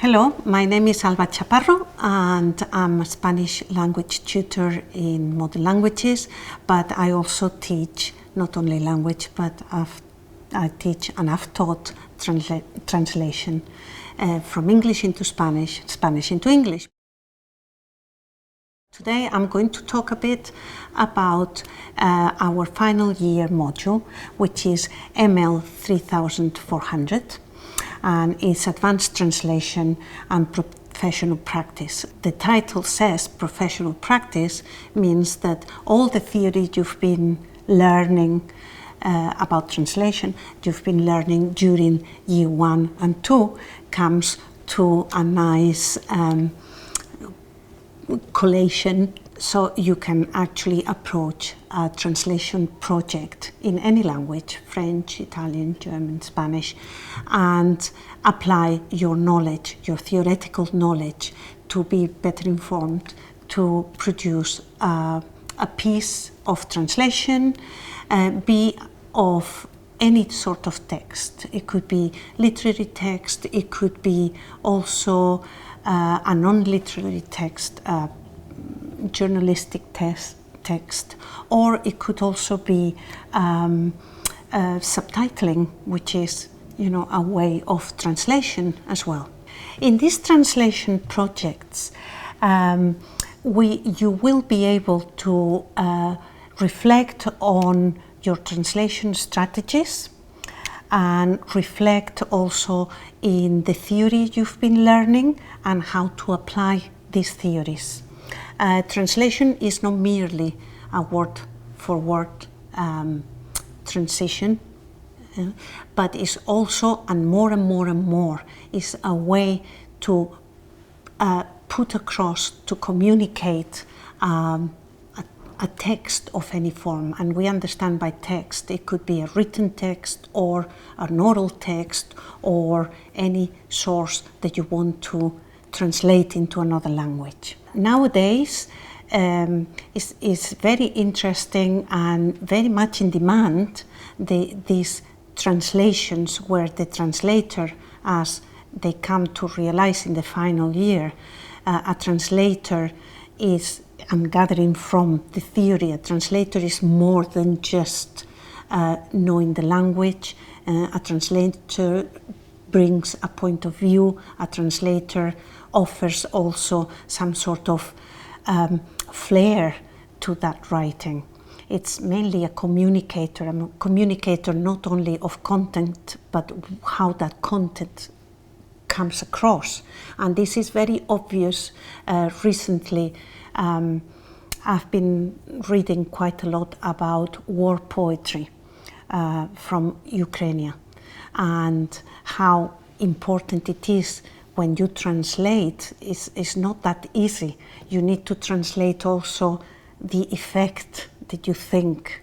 Hello, my name is Alba Chaparro and I'm a Spanish language tutor in modern languages, but I also teach not only language, but I teach and I've taught translation from English into Spanish, Spanish into English. Today I'm going to talk a bit about our final year module, which is ML 3400, and it's Advanced Translation and Professional Practice. The title says professional practice means that all the theory you've been learning about translation, you've been learning during year 1 and 2, comes to a nice collation, so you can actually approach a translation project in any language, French, Italian, German, Spanish, and apply your knowledge, your theoretical knowledge, to be better informed, to produce a piece of translation, be of any sort of text. It could be literary text, it could be also a non-literary text, journalistic text, or it could also be subtitling, which is, a way of translation as well. In these translation projects, you will be able to reflect on your translation strategies and reflect also in the theory you've been learning and how to apply these theories. Translation is not merely a word-for-word transition, but is also, and more, is a way to put across, to communicate a text of any form. And we understand by text, it could be a written text or an oral text or any source that you want to translate into another language. Nowadays, is very interesting and very much in demand, these translations where the translator, as they come to realize in the final year, a translator is, I'm gathering from the theory, a translator is more than just knowing the language. A translator brings a point of view. A translator offers also some sort of flair to that writing. It's mainly a communicator not only of content, but how that content comes across. And this is very obvious recently. I've been reading quite a lot about war poetry from Ukraine and how important it is when you translate. It's not that easy. You need to translate also the effect that you think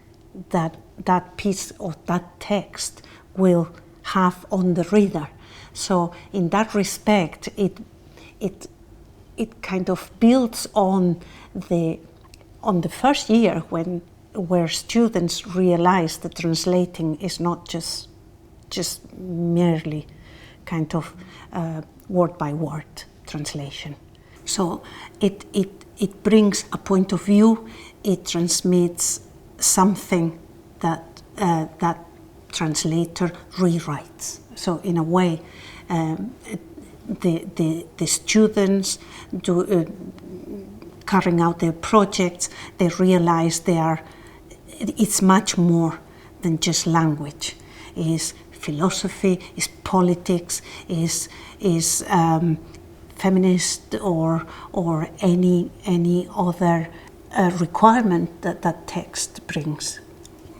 that that piece or that text will have on the reader. So in that respect, it kind of builds on the first year where students realize that translating is not just merely kind of word by word translation. So it brings a point of view. It transmits something that that translator rewrites. So in a way, the students carrying out their projects, they realize it's much more than just language. It's philosophy, it's politics, is feminist or any other requirement that text brings.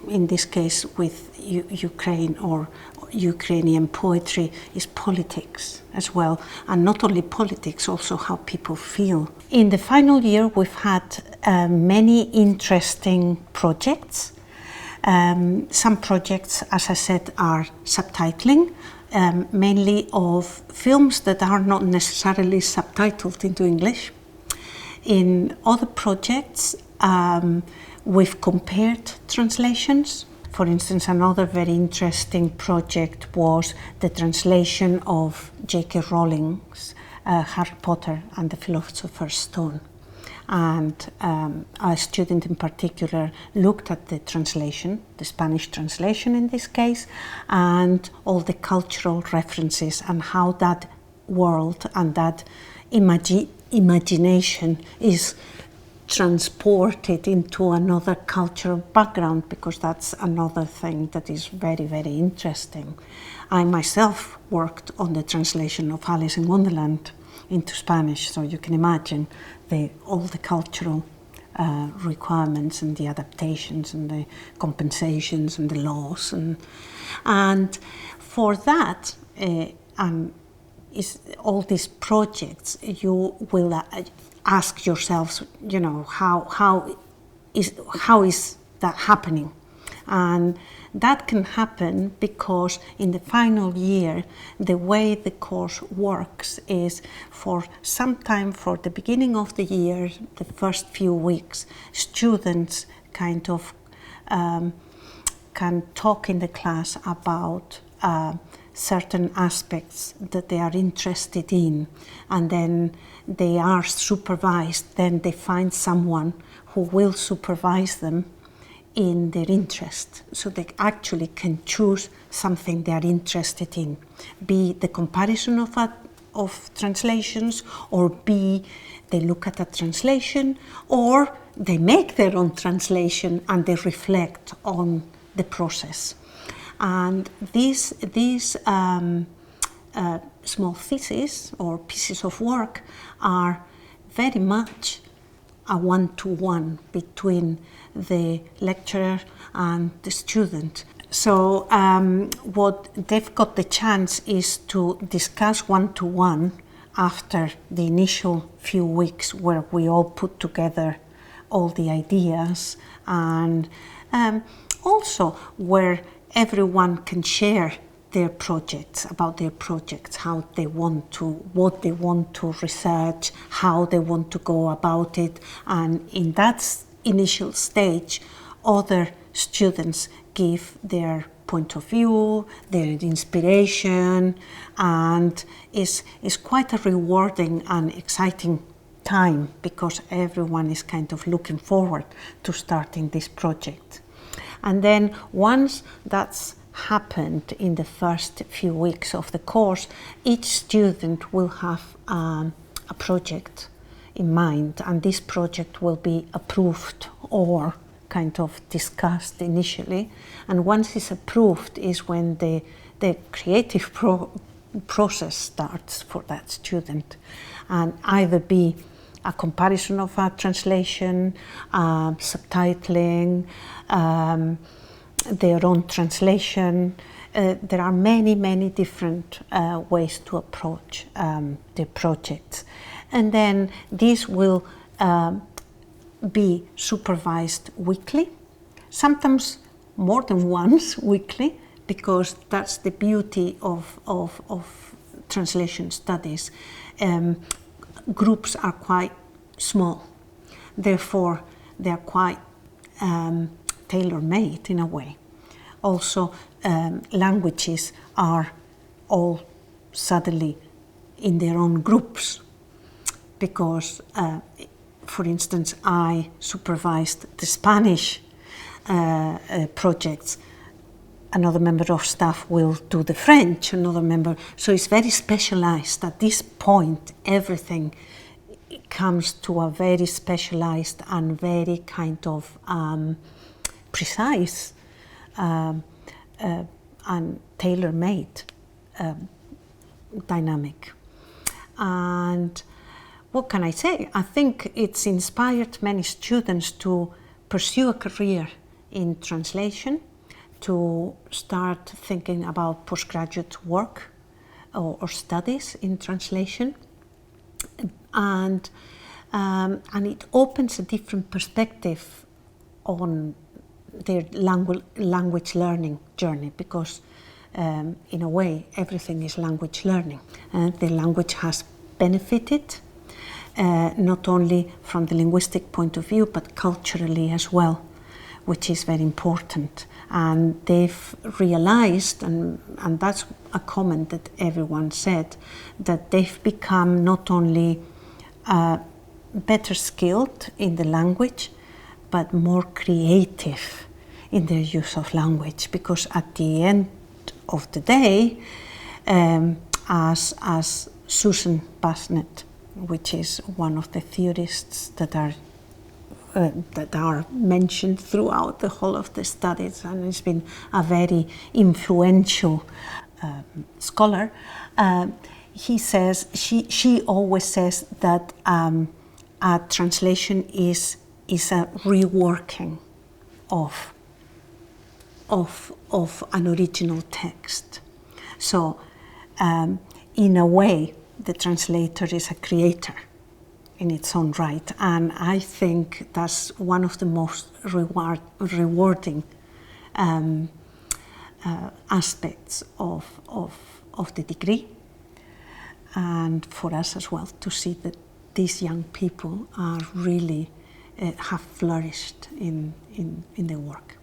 In this case, with Ukraine or Ukrainian poetry, is politics as well, and not only politics, also how people feel. In the final year, we've had many interesting projects. Some projects, as I said, are subtitling, mainly of films that are not necessarily subtitled into English. In other projects, we've compared translations. For instance, another very interesting project was the translation of J.K. Rowling's Harry Potter and the Philosopher's Stone. And a student in particular looked at the translation, the Spanish translation in this case, and all the cultural references and how that world and that imagination is transported into another cultural background, because that's another thing that is very, very interesting. I myself worked on the translation of Alice in Wonderland into Spanish, so you can imagine all the cultural requirements and the adaptations and the compensations and the laws, and for that is all these projects. You will ask yourselves, you know, how is that happening? And that can happen because in the final year, the way the course works is for the beginning of the year, the first few weeks, students kind of can talk in the class about certain aspects that they are interested in, and then they are supervised. Then they find someone who will supervise them in their interest, so they actually can choose something they are interested in, be the comparison of translations, or be they look at a translation, or they make their own translation and they reflect on the process. And these small theses or pieces of work are very much a one-to-one between the lecturer and the student. So what they've got the chance is to discuss one-to-one after the initial few weeks, where we all put together all the ideas, and also where everyone can share their projects, about their projects, what they want to research, how they want to go about it. And in that initial stage, other students give their point of view, their inspiration, and it's quite a rewarding and exciting time, because everyone is kind of looking forward to starting this project. And then once that's happened in the first few weeks of the course, each student will have a project in mind, and this project will be approved or kind of discussed initially. And once it's approved is when the creative process starts for that student, and either be a comparison of a translation, subtitling, their own translation. There are many, many different ways to approach the projects. And then this will be supervised weekly, sometimes more than once weekly, because that's the beauty of translation studies. Groups are quite small, therefore they're quite tailor-made in a way. Also, languages are all suddenly in their own groups, because, for instance, I supervised the Spanish projects. Another member of staff will do the French, another member. So it's very specialized. At this point, everything comes to a very specialized and very kind of precise and tailor-made dynamic. And what can I say? I think it's inspired many students to pursue a career in translation, to start thinking about postgraduate work or studies in translation, and it opens a different perspective on their language learning journey, because in a way everything is language learning. The language has benefited not only from the linguistic point of view, but culturally as well. which is very important. And they've realized, and that's a comment that everyone said, that they've become not only better skilled in the language, but more creative in their use of language, because at the end of the day, as Susan Basnet, which is one of the theorists that are mentioned throughout the whole of the studies, and has been a very influential scholar. He says, she always says that a translation is a reworking of an original text. So, in a way, the translator is a creator in its own right, and I think that's one of the most rewarding aspects of the degree, and for us as well, to see that these young people are really have flourished in their work.